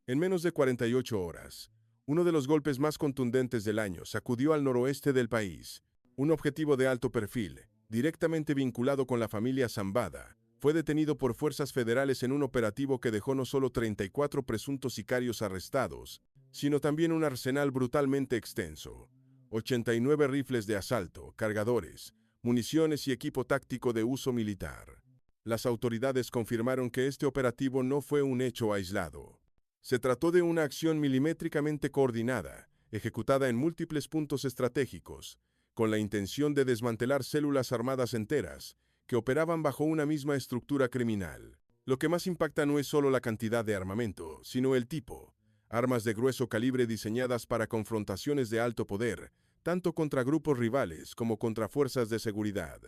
En menos de 48 horas, uno de los golpes más contundentes del año sacudió al noroeste del país. Un objetivo de alto perfil, directamente vinculado con la familia Zambada, fue detenido por fuerzas federales en un operativo que dejó no solo 34 presuntos sicarios arrestados, sino también un arsenal brutalmente extenso. 89 rifles de asalto, cargadores, municiones y equipo táctico de uso militar. Las autoridades confirmaron que este operativo no fue un hecho aislado. Se trató de una acción milimétricamente coordinada, ejecutada en múltiples puntos estratégicos, con la intención de desmantelar células armadas enteras que operaban bajo una misma estructura criminal. Lo que más impacta no es solo la cantidad de armamento, sino el tipo. Armas de grueso calibre diseñadas para confrontaciones de alto poder, tanto contra grupos rivales como contra fuerzas de seguridad.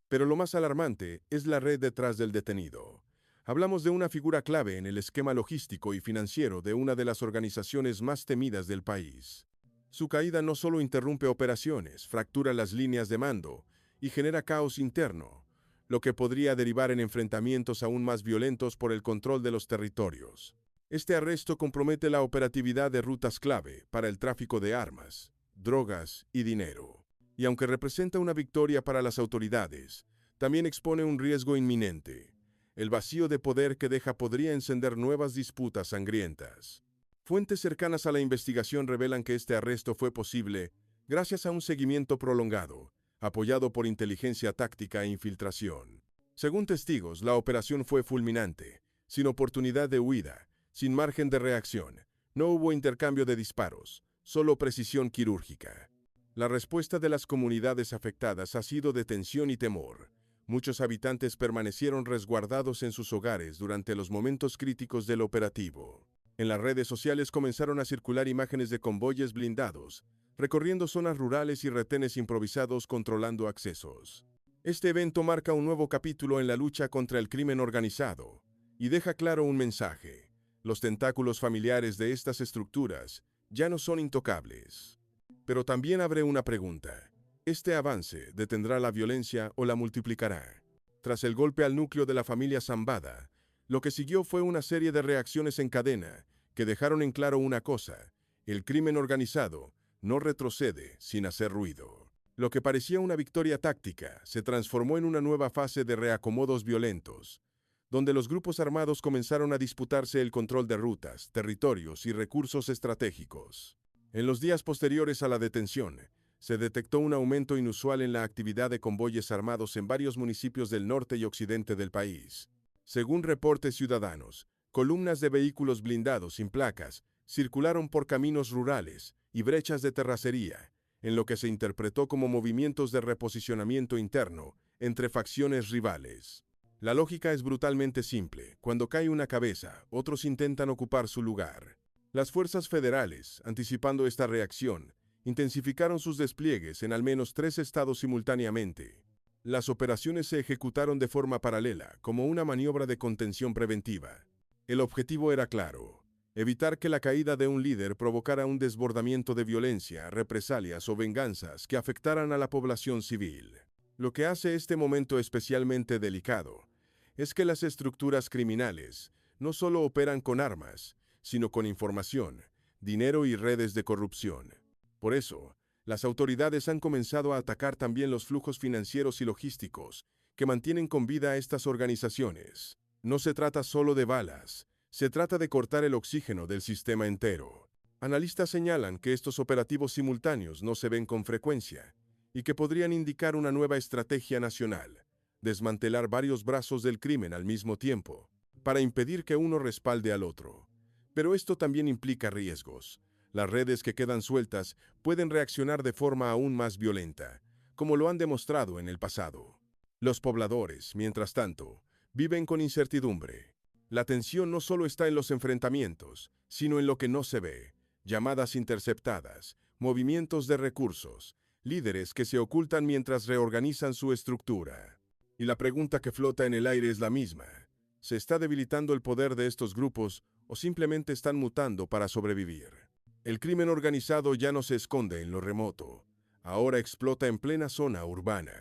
Pero lo más alarmante es la red detrás del detenido. Hablamos de una figura clave en el esquema logístico y financiero de una de las organizaciones más temidas del país. Su caída no solo interrumpe operaciones, fractura las líneas de mando y genera caos interno, lo que podría derivar en enfrentamientos aún más violentos por el control de los territorios. Este arresto compromete la operatividad de rutas clave para el tráfico de armas, drogas y dinero. Y aunque representa una victoria para las autoridades, también expone un riesgo inminente. El vacío de poder que deja podría encender nuevas disputas sangrientas. Fuentes cercanas a la investigación revelan que este arresto fue posible gracias a un seguimiento prolongado, apoyado por inteligencia táctica e infiltración. Según testigos, la operación fue fulminante, sin oportunidad de huida, sin margen de reacción. No hubo intercambio de disparos, solo precisión quirúrgica. La respuesta de las comunidades afectadas ha sido de tensión y temor. Muchos habitantes permanecieron resguardados en sus hogares durante los momentos críticos del operativo. En las redes sociales comenzaron a circular imágenes de convoyes blindados, recorriendo zonas rurales y retenes improvisados controlando accesos. Este evento marca un nuevo capítulo en la lucha contra el crimen organizado y deja claro un mensaje. Los tentáculos familiares de estas estructuras ya no son intocables. Pero también abre una pregunta. ¿Este avance detendrá la violencia o la multiplicará? Tras el golpe al núcleo de la familia Zambada, lo que siguió fue una serie de reacciones en cadena que dejaron en claro una cosa: el crimen organizado no retrocede sin hacer ruido. Lo que parecía una victoria táctica se transformó en una nueva fase de reacomodos violentos, donde los grupos armados comenzaron a disputarse el control de rutas, territorios y recursos estratégicos. En los días posteriores a la detención, se detectó un aumento inusual en la actividad de convoyes armados en varios municipios del norte y occidente del país. Según reportes ciudadanos, columnas de vehículos blindados sin placas circularon por caminos rurales y brechas de terracería, en lo que se interpretó como movimientos de reposicionamiento interno entre facciones rivales. La lógica es brutalmente simple. Cuando cae una cabeza, otros intentan ocupar su lugar. Las fuerzas federales, anticipando esta reacción, intensificaron sus despliegues en al menos 3 estados simultáneamente. Las operaciones se ejecutaron de forma paralela, como una maniobra de contención preventiva. El objetivo era claro: evitar que la caída de un líder provocara un desbordamiento de violencia, represalias o venganzas que afectaran a la población civil. Lo que hace este momento especialmente delicado es que las estructuras criminales no solo operan con armas, sino con información, dinero y redes de corrupción. Por eso, las autoridades han comenzado a atacar también los flujos financieros y logísticos que mantienen con vida a estas organizaciones. No se trata solo de balas, se trata de cortar el oxígeno del sistema entero. Analistas señalan que estos operativos simultáneos no se ven con frecuencia y que podrían indicar una nueva estrategia nacional: desmantelar varios brazos del crimen al mismo tiempo, para impedir que uno respalde al otro. Pero esto también implica riesgos. Las redes que quedan sueltas pueden reaccionar de forma aún más violenta, como lo han demostrado en el pasado. Los pobladores, mientras tanto, viven con incertidumbre. La tensión no solo está en los enfrentamientos, sino en lo que no se ve: llamadas interceptadas, movimientos de recursos, líderes que se ocultan mientras reorganizan su estructura. Y la pregunta que flota en el aire es la misma: ¿se está debilitando el poder de estos grupos o simplemente están mutando para sobrevivir? El crimen organizado ya no se esconde en lo remoto, ahora explota en plena zona urbana.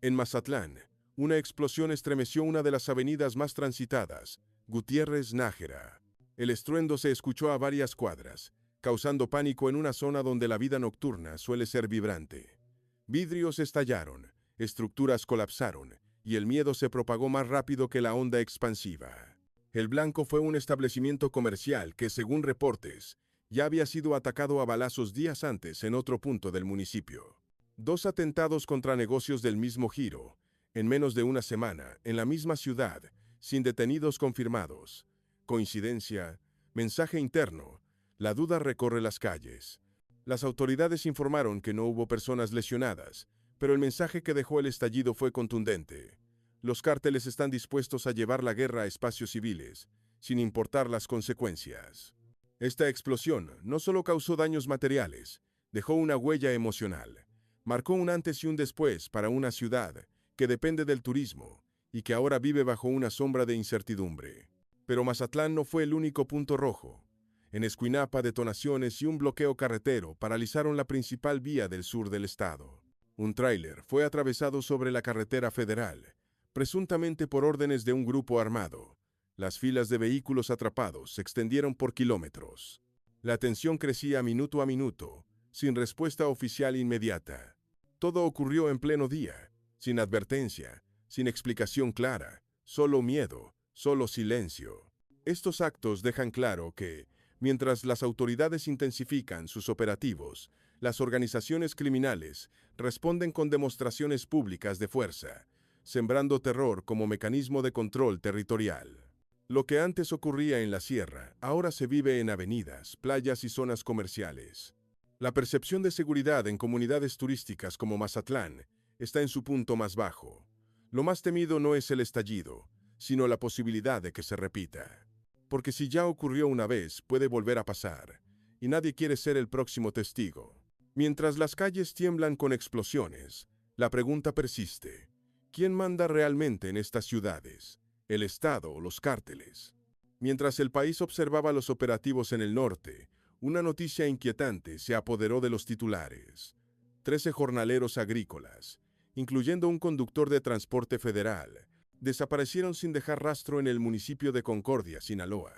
En Mazatlán, una explosión estremeció una de las avenidas más transitadas, Gutiérrez Nájera. El estruendo se escuchó a varias cuadras, causando pánico en una zona donde la vida nocturna suele ser vibrante. Vidrios estallaron, estructuras colapsaron, y el miedo se propagó más rápido que la onda expansiva. El Blanco fue un establecimiento comercial que, según reportes, ya había sido atacado a balazos días antes en otro punto del municipio. 2 atentados contra negocios del mismo giro, en menos de una semana, en la misma ciudad, sin detenidos confirmados. Coincidencia, mensaje interno, la duda recorre las calles. Las autoridades informaron que no hubo personas lesionadas, pero el mensaje que dejó el estallido fue contundente. Los cárteles están dispuestos a llevar la guerra a espacios civiles, sin importar las consecuencias. Esta explosión no solo causó daños materiales, dejó una huella emocional. Marcó un antes y un después para una ciudad que depende del turismo y que ahora vive bajo una sombra de incertidumbre. Pero Mazatlán no fue el único punto rojo. En Escuinapa, detonaciones y un bloqueo carretero paralizaron la principal vía del sur del estado. Un tráiler fue atravesado sobre la carretera federal, presuntamente por órdenes de un grupo armado. Las filas de vehículos atrapados se extendieron por kilómetros. La tensión crecía minuto a minuto, sin respuesta oficial inmediata. Todo ocurrió en pleno día, sin advertencia, sin explicación clara, solo miedo, solo silencio. Estos actos dejan claro que, mientras las autoridades intensifican sus operativos, las organizaciones criminales responden con demostraciones públicas de fuerza, sembrando terror como mecanismo de control territorial. Lo que antes ocurría en la sierra, ahora se vive en avenidas, playas y zonas comerciales. La percepción de seguridad en comunidades turísticas como Mazatlán está en su punto más bajo. Lo más temido no es el estallido, sino la posibilidad de que se repita. Porque si ya ocurrió una vez, puede volver a pasar, y nadie quiere ser el próximo testigo. Mientras las calles tiemblan con explosiones, la pregunta persiste: ¿quién manda realmente en estas ciudades? ¿El Estado o los cárteles? Mientras el país observaba los operativos en el norte, una noticia inquietante se apoderó de los titulares. 13 jornaleros agrícolas, incluyendo un conductor de transporte federal, desaparecieron sin dejar rastro en el municipio de Concordia, Sinaloa.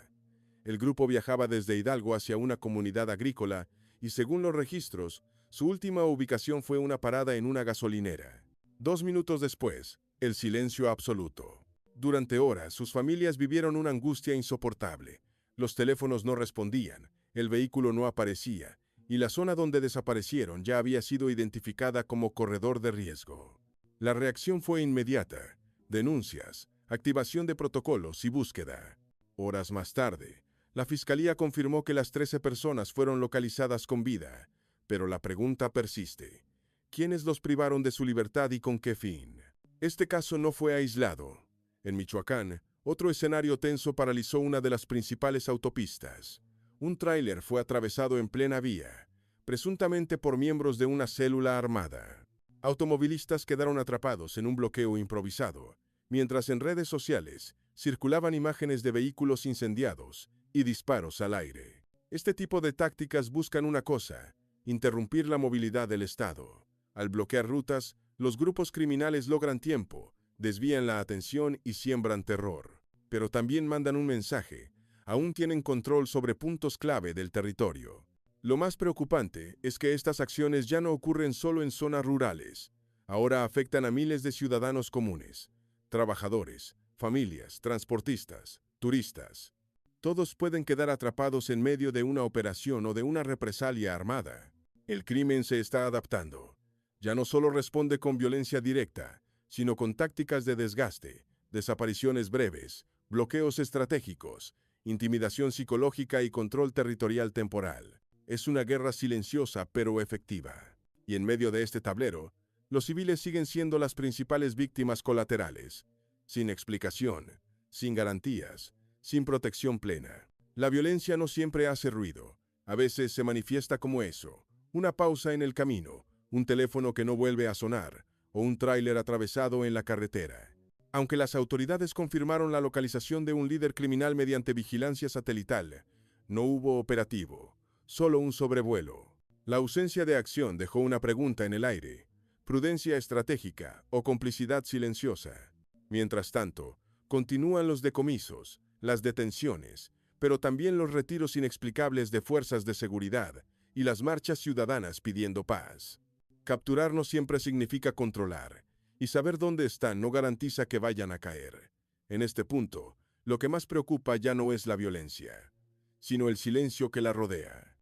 El grupo viajaba desde Hidalgo hacia una comunidad agrícola y, según los registros, su última ubicación fue una parada en una gasolinera. 2 minutos después, el silencio absoluto. Durante horas, sus familias vivieron una angustia insoportable. Los teléfonos no respondían, el vehículo no aparecía, y la zona donde desaparecieron ya había sido identificada como corredor de riesgo. La reacción fue inmediata: denuncias, activación de protocolos y búsqueda. Horas más tarde, la fiscalía confirmó que las 13 personas fueron localizadas con vida, pero la pregunta persiste: ¿quiénes los privaron de su libertad y con qué fin? Este caso no fue aislado. En Michoacán, otro escenario tenso paralizó una de las principales autopistas. Un tráiler fue atravesado en plena vía, presuntamente por miembros de una célula armada. Automovilistas quedaron atrapados en un bloqueo improvisado, mientras en redes sociales circulaban imágenes de vehículos incendiados y disparos al aire. Este tipo de tácticas buscan una cosa: interrumpir la movilidad del Estado. Al bloquear rutas, los grupos criminales logran tiempo, desvían la atención y siembran terror. Pero también mandan un mensaje: aún tienen control sobre puntos clave del territorio. Lo más preocupante es que estas acciones ya no ocurren solo en zonas rurales. Ahora afectan a miles de ciudadanos comunes, trabajadores, familias, transportistas, turistas. Todos pueden quedar atrapados en medio de una operación o de una represalia armada. El crimen se está adaptando. Ya no solo responde con violencia directa, sino con tácticas de desgaste, desapariciones breves, bloqueos estratégicos, intimidación psicológica y control territorial temporal. Es una guerra silenciosa pero efectiva. Y en medio de este tablero, los civiles siguen siendo las principales víctimas colaterales, sin explicación, sin garantías, sin protección plena. La violencia no siempre hace ruido. A veces se manifiesta como eso: una pausa en el camino, un teléfono que no vuelve a sonar, o un tráiler atravesado en la carretera. Aunque las autoridades confirmaron la localización de un líder criminal mediante vigilancia satelital, no hubo operativo, solo un sobrevuelo. La ausencia de acción dejó una pregunta en el aire: prudencia estratégica o complicidad silenciosa. Mientras tanto, continúan los decomisos, las detenciones, pero también los retiros inexplicables de fuerzas de seguridad y las marchas ciudadanas pidiendo paz. Capturar no siempre significa controlar, y saber dónde están no garantiza que vayan a caer. En este punto, lo que más preocupa ya no es la violencia, sino el silencio que la rodea.